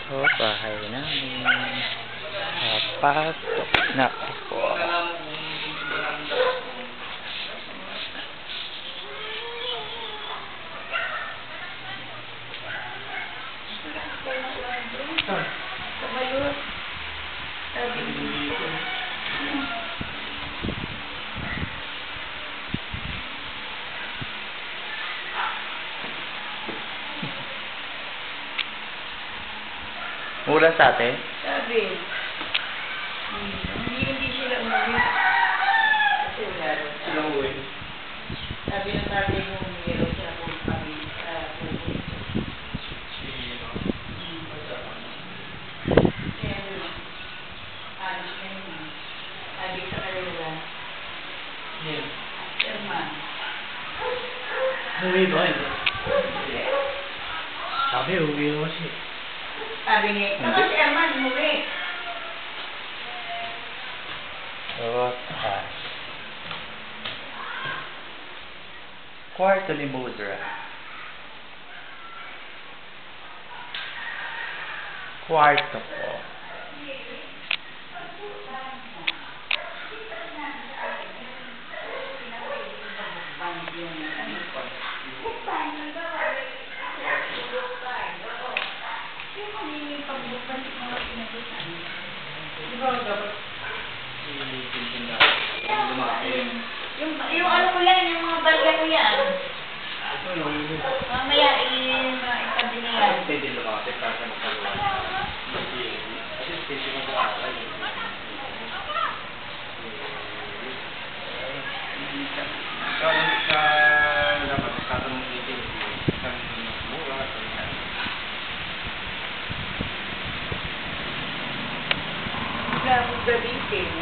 So, bahay namin. Papasok na ako. Ulan sa atin? Sabi. Hindi sila umuwi. Kasi wala rin. Sila umuwi. Sabi ng tatay mo, mayroon siya kung kami sa pupunto. Kaya ano, alis na yun. Sabi sa kanila. Yan. Sherman. Umuwi ba yun? Sabi, umuwi naman siya. Sabi niya, saka Sherman, umuwi. So, taas. Kwarto ni Mudra. Kwarto ko. Yung ano ko yan, yung mga balya ko yan. Ito yung... Mamaya itabi niya yan. Pwede lumapit para sa magkakuha. Kasi pwede mag-aaral. Sa dapat tatanong dito sa mura, sa Grabe gabitin.